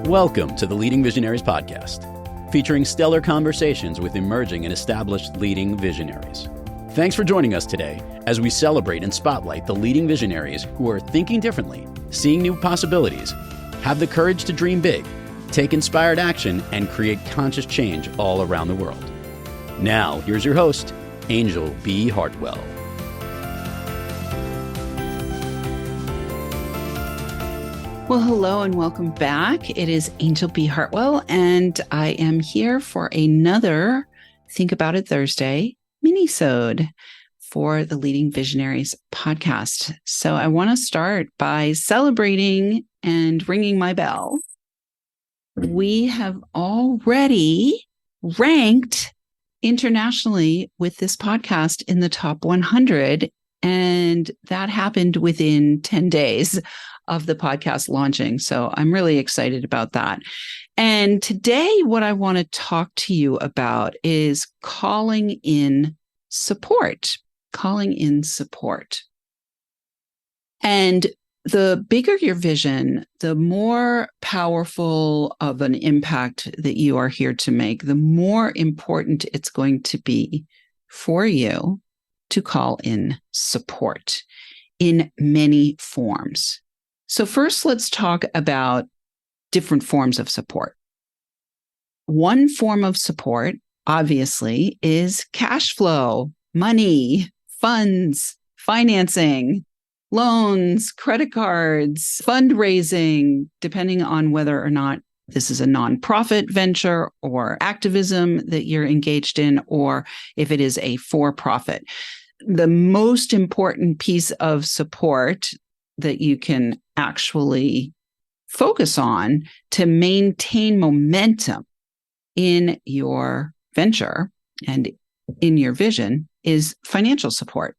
Welcome to the Leading Visionaries podcast, featuring stellar conversations with emerging and established leading visionaries. Thanks for joining us today as we celebrate and spotlight the leading visionaries who are thinking differently, seeing new possibilities, have the courage to dream big, take inspired action, and create conscious change all around the world. Now, here's your host, Anjel B. Hartwell. Well, hello and welcome back. It is Anjel B. Hartwell, and I am here for another Think About It Thursday Minisode for the Leading Visionaries podcast. So I want to start by celebrating and ringing my bell. We have already ranked internationally with this podcast in the top 100, and that happened within 10 days of the podcast launching. So I'm really excited about that. And today, what I want to talk to you about is calling in support. And the bigger your vision, the more powerful of an impact that you are here to make, the more important it's going to be for you to call in support in many forms. So first, let's talk about different forms of support. One form of support, obviously, is cash flow, money, funds, financing, loans, credit cards, fundraising, depending on whether or not this is a nonprofit venture or activism that you're engaged in, or if it is a for-profit. The most important piece of support that you can actually focus on to maintain momentum in your venture and in your vision is financial support.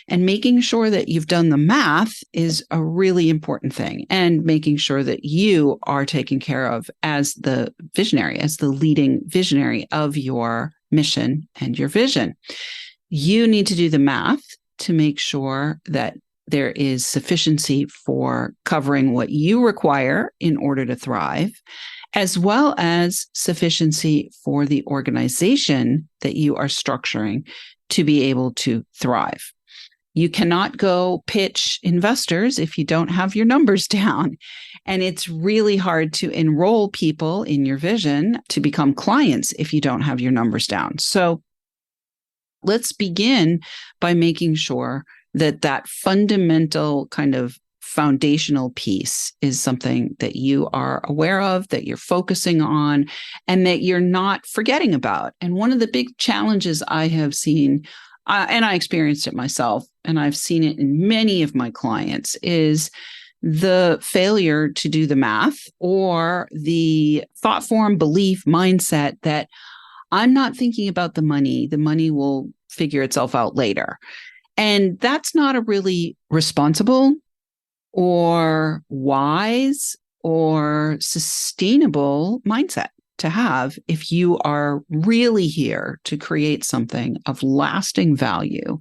And making sure that you've done the math is a really important thing, and making sure that you are taken care of as the visionary, as the leading visionary of your mission and your vision. You need to do the math to make sure that there is sufficiency for covering what you require in order to thrive, as well as sufficiency for the organization that you are structuring to be able to thrive. You cannot go pitch investors if you don't have your numbers down. And it's really hard to enroll people in your vision to become clients if you don't have your numbers down. So let's begin by making sure that that fundamental kind of foundational piece is something that you are aware of, that you're focusing on, and that you're not forgetting about. And one of the big challenges I have seen, and I experienced it myself, and I've seen it in many of my clients, is the failure to do the math or the thought form, belief, mindset that I'm not thinking about the money will figure itself out later. And that's not a really responsible or wise or sustainable mindset to have if you are really here to create something of lasting value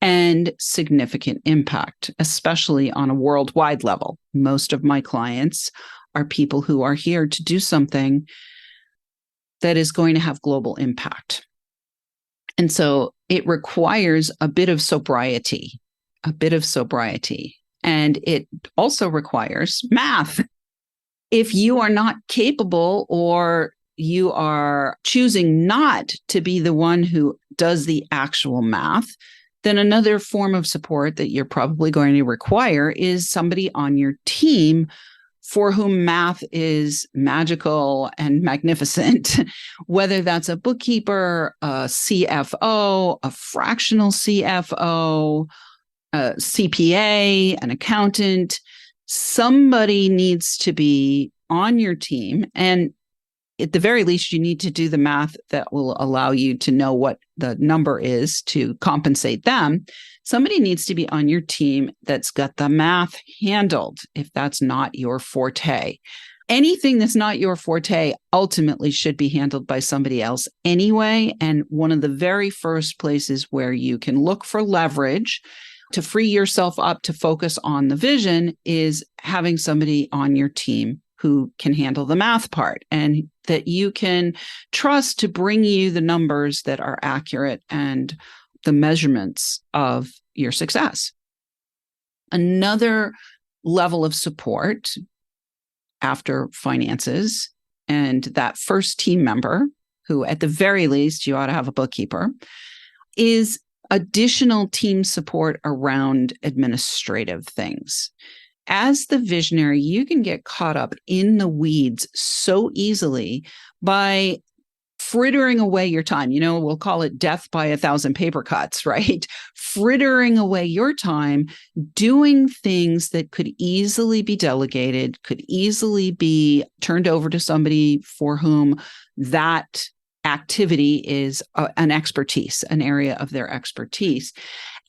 and significant impact, especially on a worldwide level. Most of my clients are people who are here to do something that is going to have global impact. And so it requires a bit of sobriety. And it also requires math. If you are not capable, or you are choosing not to be the one who does the actual math, then another form of support that you're probably going to require is somebody on your team for whom math is magical and magnificent, whether that's a bookkeeper, a CFO, a fractional CFO, a CPA, an accountant. Somebody needs to be on your team. And at the very least, you need to do the math that will allow you to know what the number is to compensate them. Somebody needs to be on your team that's got the math handled if that's not your forte. Anything that's not your forte ultimately should be handled by somebody else anyway. And one of the very first places where you can look for leverage to free yourself up to focus on the vision is having somebody on your team who can handle the math part and that you can trust to bring you the numbers that are accurate and the measurements of your success. Another level of support after finances and that first team member, who at the very least you ought to have a bookkeeper, is additional team support around administrative things. As the visionary, you can get caught up in the weeds so easily by frittering away your time. We'll call it death by 1,000 paper cuts, right? Frittering away your time doing things that could easily be delegated, could easily be turned over to somebody for whom that activity is an expertise, an area of their expertise,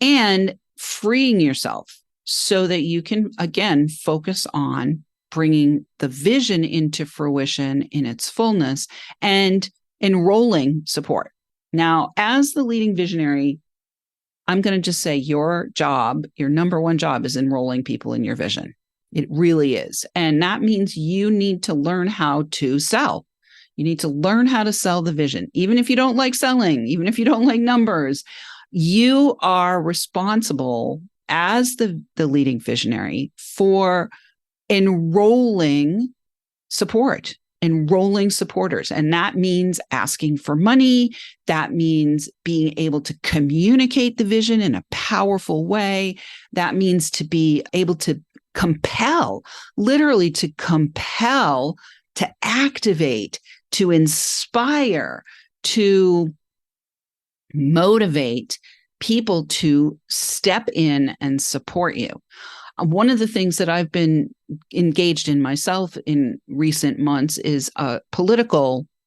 and freeing yourself so that you can, again, focus on bringing the vision into fruition in its fullness and enrolling support. Now, as the leading visionary, I'm going to just say your job, your number one job is enrolling people in your vision. It really is. And that means you need to learn how to sell. You need to learn how to sell the vision. Even if you don't like selling, even if you don't like numbers, you are responsible as the leading visionary for enrolling support, enrolling supporters. And that means asking for money. That means being able to communicate the vision in a powerful way. That means to be able to compel, literally to compel, to activate, to inspire, to motivate people to step in and support you. One of the things that I've been engaged in myself in recent months is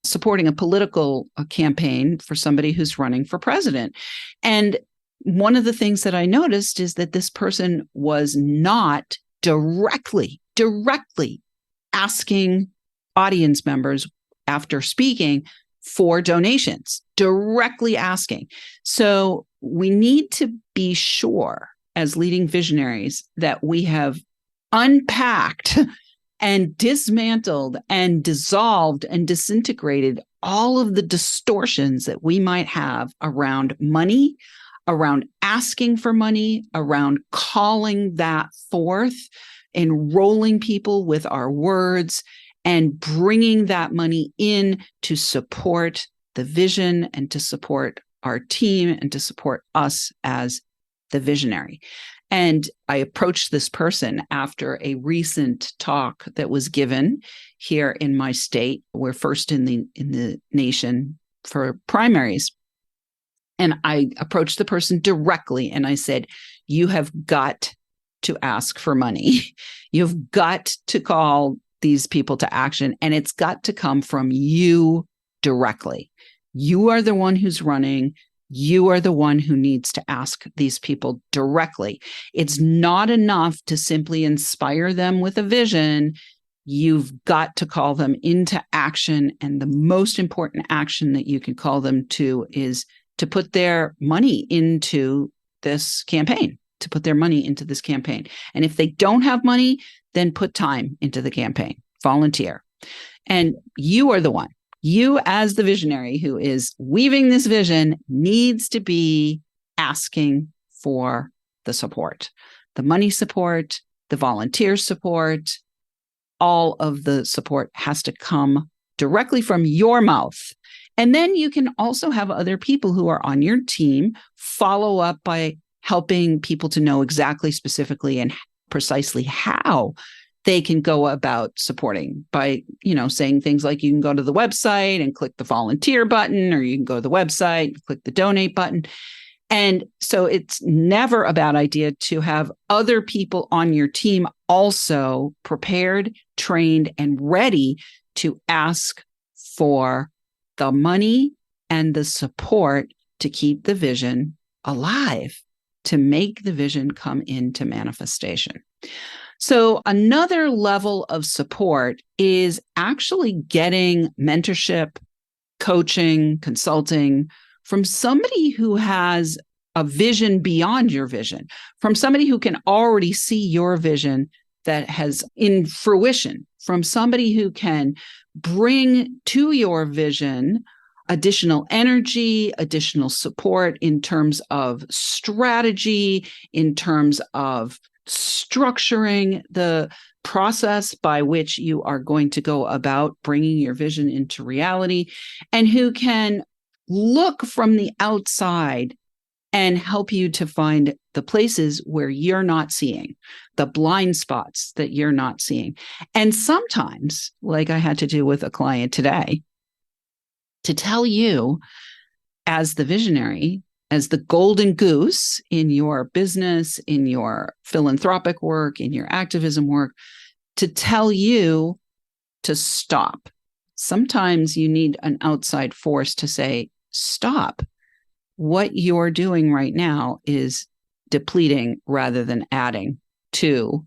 supporting a political campaign for somebody who's running for president. And one of the things that I noticed is that this person was not directly asking audience members after speaking for donations, directly asking. So we need to be sure as leading visionaries that we have unpacked and dismantled and dissolved and disintegrated all of the distortions that we might have around money, around asking for money, around calling that forth, enrolling people with our words, and bringing that money in to support the vision and to support our team and to support us as the visionary. And I approached this person after a recent talk that was given here in my state. We're first in the nation for primaries. And I approached the person directly and I said, you have got to ask for money. You've got to call these people to action, and it's got to come from you directly. You are the one who's running. You are the one who needs to ask these people directly. It's not enough to simply inspire them with a vision. You've got to call them into action. And the most important action that you can call them to is to put their money into this campaign, And if they don't have money, then put time into the campaign, volunteer. And you are the one. You, as the visionary who is weaving this vision, needs to be asking for the support, the money support, the volunteer support. All of the support has to come directly from your mouth. And then you can also have other people who are on your team follow up by helping people to know exactly, specifically, and precisely how they can go about supporting by, saying things like you can go to the website and click the volunteer button, or you can go to the website, click the donate button. And so it's never a bad idea to have other people on your team also prepared, trained, and ready to ask for the money and the support to keep the vision alive, to make the vision come into manifestation. So another level of support is actually getting mentorship, coaching, consulting from somebody who has a vision beyond your vision, from somebody who can already see your vision that has in fruition from somebody who can bring to your vision additional energy, additional support in terms of strategy, in terms of structuring the process by which you are going to go about bringing your vision into reality, and who can look from the outside and help you to find the places where you're not seeing, the blind spots that you're not seeing. And sometimes, like I had to do with a client today, to tell you as the visionary, as the golden goose in your business, in your philanthropic work, in your activism work, to tell you to stop. Sometimes you need an outside force to say, stop. What you're doing right now is depleting rather than adding to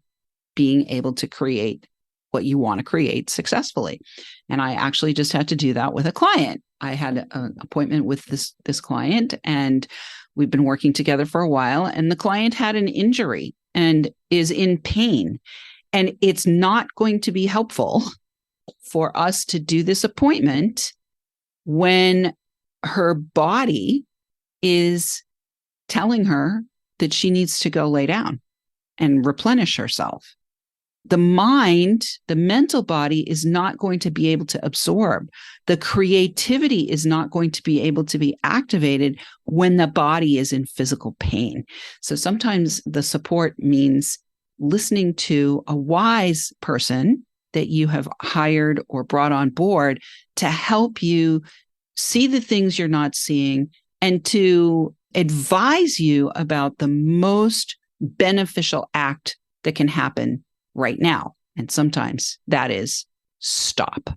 being able to create what you want to create successfully. And I actually just had to do that with a client. I had an appointment with this client, and we've been working together for a while, and the client had an injury and is in pain. And it's not going to be helpful for us to do this appointment when her body is telling her that she needs to go lay down and replenish herself. The mind, the mental body is not going to be able to absorb. The creativity is not going to be able to be activated when the body is in physical pain. So sometimes the support means listening to a wise person that you have hired or brought on board to help you see the things you're not seeing and to advise you about the most beneficial act that can happen right now. And sometimes that is stop.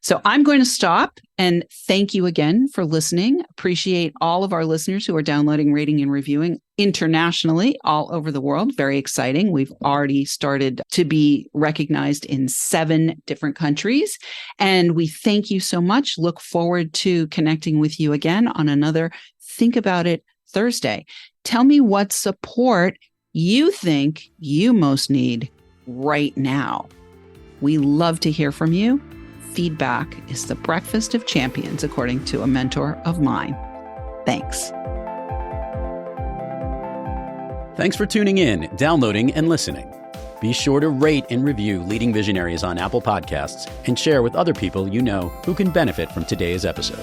So I'm going to stop and thank you again for listening. Appreciate all of our listeners who are downloading, rating, and reviewing internationally all over the world. Very exciting. We've already started to be recognized in 7 different countries. And we thank you so much. Look forward to connecting with you again on another Think About It Thursday. Tell me what support you think you most need right now. We love to hear from you. Feedback is the breakfast of champions, according to a mentor of mine. Thanks. Thanks for tuning in, downloading, and listening. Be sure to rate and review Leading Visionaries on Apple Podcasts and share with other people you know who can benefit from today's episode.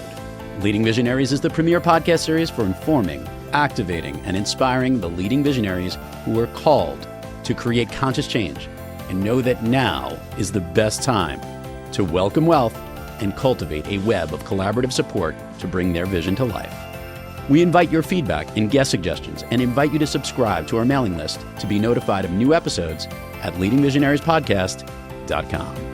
Leading Visionaries is the premier podcast series for informing, activating, and inspiring the leading visionaries who are called to create conscious change and know that now is the best time to welcome wealth and cultivate a web of collaborative support to bring their vision to life. We invite your feedback and guest suggestions and invite you to subscribe to our mailing list to be notified of new episodes at leadingvisionariespodcast.com.